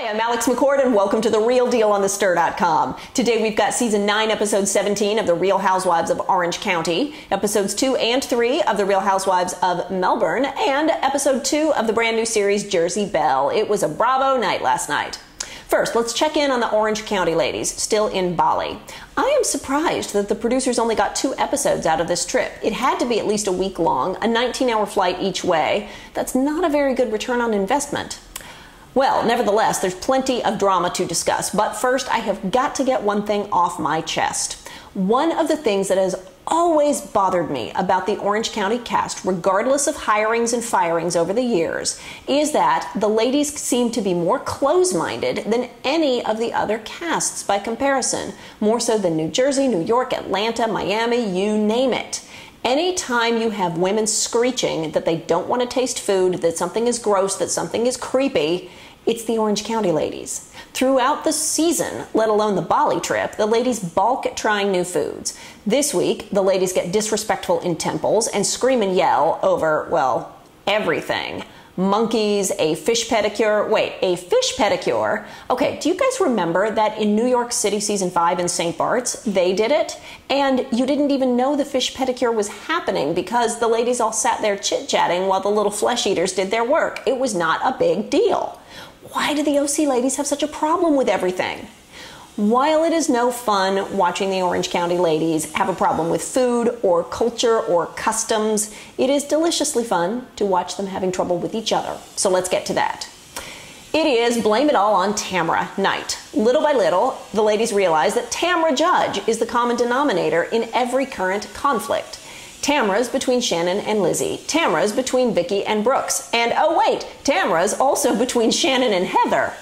Hi, I'm Alex McCord, and welcome to The Real Deal on thestir.com. Today we've got Season 9, Episode 17 of The Real Housewives of Orange County, Episodes 2 and 3 of The Real Housewives of Melbourne, and Episode 2 of the brand new series Jersey Belle. It was a bravo night last night. First, let's check in on the Orange County ladies, still in Bali. I am surprised that the producers only got 2 episodes out of this trip. It had to be at least a week long, a 19-hour flight each way. That's not a very good return on investment. Well, nevertheless, there's plenty of drama to discuss, but first I have got to get one thing off my chest. One of the things that has always bothered me about the Orange County cast, regardless of hirings and firings over the years, is that the ladies seem to be more close-minded than any of the other casts by comparison, more so than New Jersey, New York, Atlanta, Miami, you name it. Anytime you have women screeching that they don't want to taste food, that something is gross, that something is creepy, it's the Orange County ladies. Throughout the season, let alone the Bali trip, the ladies balk at trying new foods. This week, the ladies get disrespectful in temples and scream and yell over, well, everything. Monkeys, a fish pedicure. Wait, a fish pedicure? Okay, do you guys remember that in New York City Season 5 in St. Bart's, they did it? And you didn't even know the fish pedicure was happening because the ladies all sat there chit-chatting while the little flesh eaters did their work. It was not a big deal. Why do the OC ladies have such a problem with everything? While it is no fun watching the Orange County ladies have a problem with food or culture or customs, it is deliciously fun to watch them having trouble with each other. So let's get to that. It is blame it all on Tamra night. Little by little, the ladies realize that Tamra Judge is the common denominator in every current conflict. Tamra's between Shannon and Lizzie. Tamra's between Vicky and Brooks. And oh wait, Tamra's also between Shannon and Heather.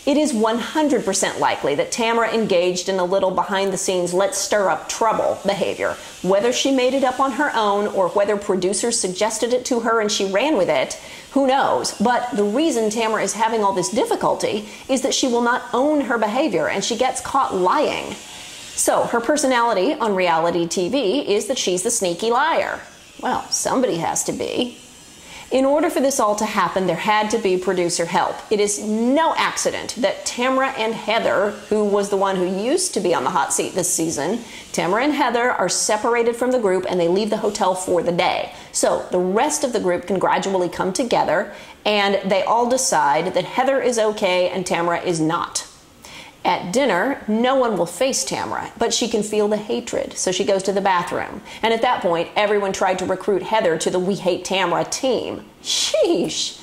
It is 100% likely that Tamra engaged in a little behind-the-scenes let's stir up trouble behavior. Whether she made it up on her own or whether producers suggested it to her and she ran with it, who knows? But the reason Tamra is having all this difficulty is that she will not own her behavior and she gets caught lying. So her personality on reality TV is that she's the sneaky liar. Well, somebody has to be. In order for this all to happen, there had to be producer help. It is no accident that Tamra and Heather, who was the one who used to be on the hot seat this season, Tamra and Heather are separated from the group and they leave the hotel for the day. So the rest of the group can gradually come together and they all decide that Heather is okay and Tamra is not. At dinner, no one will face Tamra, but she can feel the hatred, so she goes to the bathroom. And at that point, everyone tried to recruit Heather to the We Hate Tamra team. Sheesh.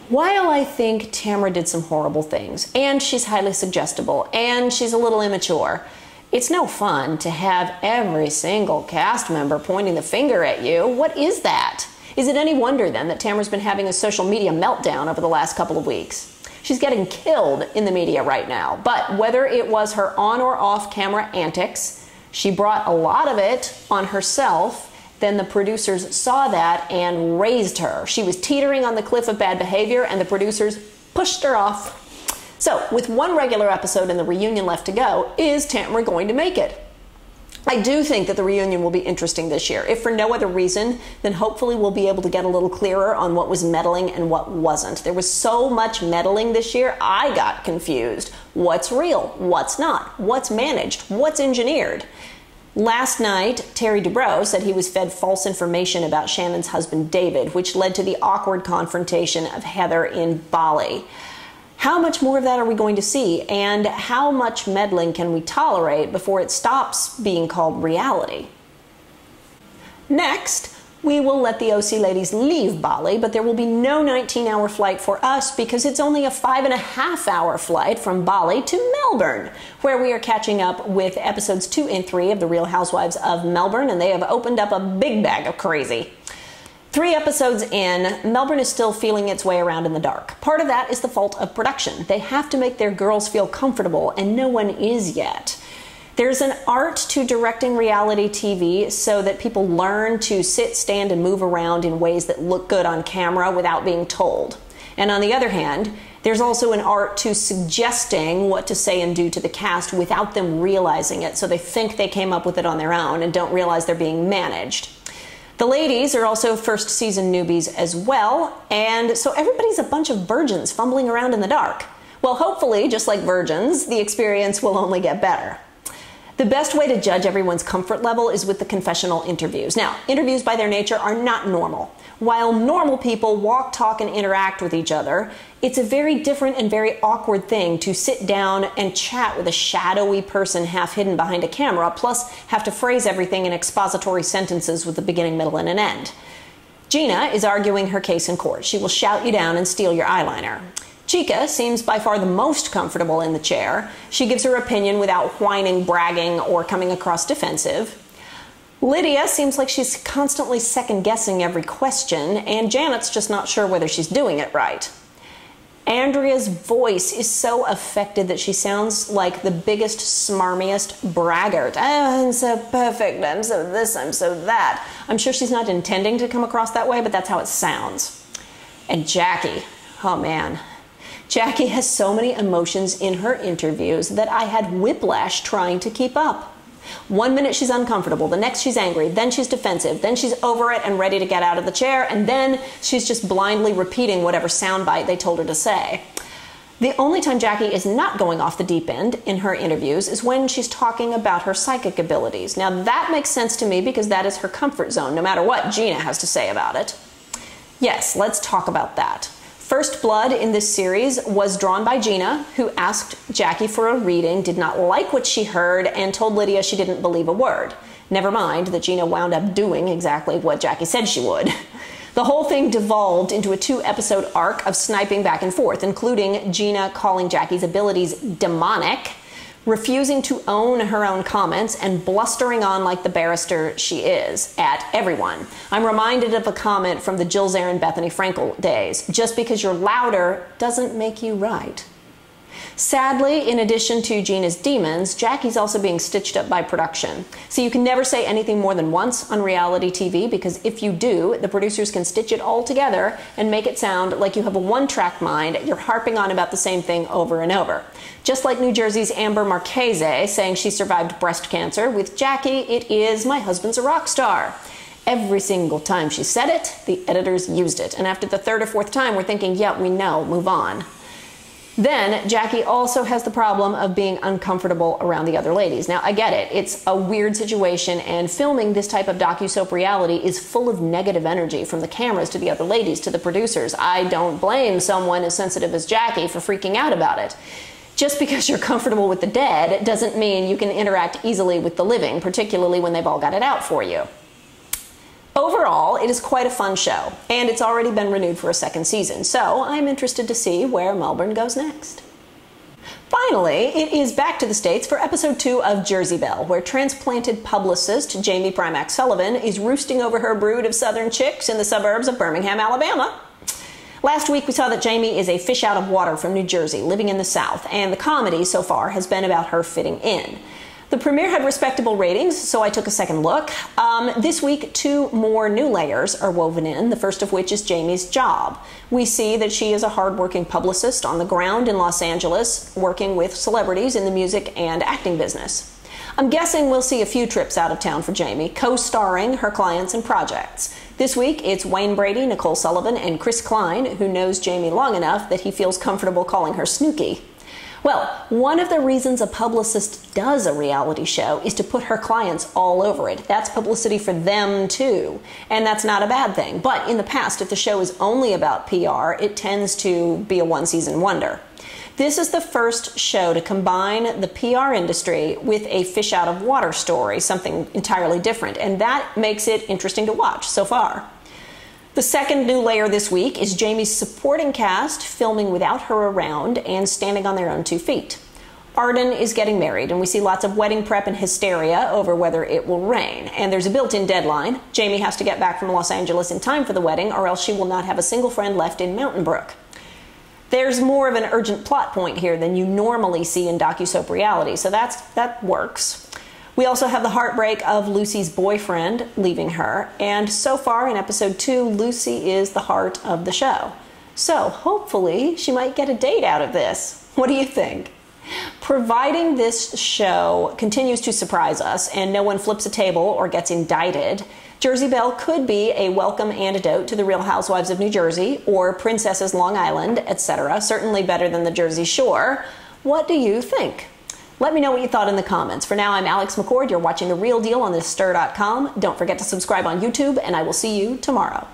While I think Tamra did some horrible things, and she's highly suggestible, and she's a little immature, it's no fun to have every single cast member pointing the finger at you. What is that? Is it any wonder, then, that Tamra's been having a social media meltdown over the last couple of weeks? She's getting killed in the media right now. But whether it was her on or off camera antics, she brought a lot of it on herself. Then the producers saw that and raised her. She was teetering on the cliff of bad behavior and the producers pushed her off. So with one regular episode and the reunion left to go, is Tamra going to make it? I do think that the reunion will be interesting this year. If for no other reason, then hopefully we'll be able to get a little clearer on what was meddling and what wasn't. There was so much meddling this year, I got confused. What's real? What's not? What's managed? What's engineered? Last night, Terry Dubrow said he was fed false information about Shannon's husband, David, which led to the awkward confrontation of Heather in Bali. How much more of that are we going to see, and how much meddling can we tolerate before it stops being called reality? Next, we will let the OC ladies leave Bali, but there will be no 19-hour flight for us because it's only a 5.5-hour flight from Bali to Melbourne, where we are catching up with episodes 2 and 3 of The Real Housewives of Melbourne, and they have opened up a big bag of crazy. 3 episodes in, Melbourne is still feeling its way around in the dark. Part of that is the fault of production. They have to make their girls feel comfortable, and no one is yet. There's an art to directing reality TV so that people learn to sit, stand, and move around in ways that look good on camera without being told. And on the other hand, there's also an art to suggesting what to say and do to the cast without them realizing it, so they think they came up with it on their own and don't realize they're being managed. The ladies are also first season newbies as well, and so everybody's a bunch of virgins fumbling around in the dark. Well, hopefully, just like virgins, the experience will only get better. The best way to judge everyone's comfort level is with the confessional interviews. Now, interviews by their nature are not normal. While normal people walk, talk, and interact with each other, it's a very different and very awkward thing to sit down and chat with a shadowy person half hidden behind a camera, plus have to phrase everything in expository sentences with a beginning, middle, and an end. Gina is arguing her case in court. She will shout you down and steal your eyeliner. Chica seems by far the most comfortable in the chair. She gives her opinion without whining, bragging, or coming across defensive. Lydia seems like she's constantly second-guessing every question, and Janet's just not sure whether she's doing it right. Andrea's voice is so affected that she sounds like the biggest, smarmiest braggart. Oh, I'm so perfect, I'm so this, I'm so that. I'm sure she's not intending to come across that way, but that's how it sounds. And Jackie, oh man. Jackie has so many emotions in her interviews that I had whiplash trying to keep up. One minute she's uncomfortable, the next she's angry, then she's defensive, then she's over it and ready to get out of the chair, and then she's just blindly repeating whatever soundbite they told her to say. The only time Jackie is not going off the deep end in her interviews is when she's talking about her psychic abilities. Now that makes sense to me because that is her comfort zone, no matter what Gina has to say about it. Yes, let's talk about that. First blood in this series was drawn by Gina, who asked Jackie for a reading, did not like what she heard, and told Lydia she didn't believe a word. Never mind that Gina wound up doing exactly what Jackie said she would. The whole thing devolved into a 2-episode arc of sniping back and forth, including Gina calling Jackie's abilities demonic, refusing to own her own comments, and blustering on like the barrister she is at everyone. I'm reminded of a comment from the Jill Zarin Bethany Frankel days. Just because you're louder doesn't make you right. Sadly, in addition to Gina's demons, Jackie's also being stitched up by production. So you can never say anything more than once on reality TV, because if you do, the producers can stitch it all together and make it sound like you have a one-track mind. You're harping on about the same thing over and over. Just like New Jersey's Amber Marchese saying she survived breast cancer, with Jackie, it is "my husband's a rock star." Every single time she said it, the editors used it. And after the third or fourth time, we're thinking, yeah, we know, move on. Then, Jackie also has the problem of being uncomfortable around the other ladies. Now, I get it. It's a weird situation, and filming this type of docu-soap reality is full of negative energy from the cameras to the other ladies to the producers. I don't blame someone as sensitive as Jackie for freaking out about it. Just because you're comfortable with the dead doesn't mean you can interact easily with the living, particularly when they've all got it out for you. Overall, it is quite a fun show, and it's already been renewed for a second season, so I'm interested to see where Melbourne goes next. Finally, it is back to the States for episode 2 of Jersey Belle, where transplanted publicist Jamie Primack Sullivan is roosting over her brood of southern chicks in the suburbs of Birmingham, Alabama. Last week, we saw that Jamie is a fish out of water from New Jersey, living in the South, and the comedy so far has been about her fitting in. The premiere had respectable ratings, so I took a second look. This week, 2 more new layers are woven in, the first of which is Jamie's job. We see that she is a hardworking publicist on the ground in Los Angeles, working with celebrities in the music and acting business. I'm guessing we'll see a few trips out of town for Jamie, co-starring her clients and projects. This week, it's Wayne Brady, Nicole Sullivan, and Chris Klein, who knows Jamie long enough that he feels comfortable calling her Snooki. Well, one of the reasons a publicist does a reality show is to put her clients all over it. That's publicity for them too, and that's not a bad thing. But in the past, if the show is only about PR, it tends to be a one-season wonder. This is the first show to combine the PR industry with a fish-out-of-water story, something entirely different, and that makes it interesting to watch so far. The second new layer this week is Jamie's supporting cast filming without her around and standing on their own 2 feet. Arden is getting married, and we see lots of wedding prep and hysteria over whether it will rain. And there's a built-in deadline. Jamie has to get back from Los Angeles in time for the wedding, or else she will not have a single friend left in Mountain Brook. There's more of an urgent plot point here than you normally see in docusoap reality, so that works. We also have the heartbreak of Lucy's boyfriend leaving her, and so far in episode 2, Lucy is the heart of the show. So hopefully she might get a date out of this. What do you think? Providing this show continues to surprise us and no one flips a table or gets indicted, Jersey Belle could be a welcome antidote to the Real Housewives of New Jersey or Princesses Long Island, etc. Certainly better than the Jersey Shore. What do you think? Let me know what you thought in the comments. For now, I'm Alex McCord. You're watching The Real Deal on thestir.com. Don't forget to subscribe on YouTube, and I will see you tomorrow.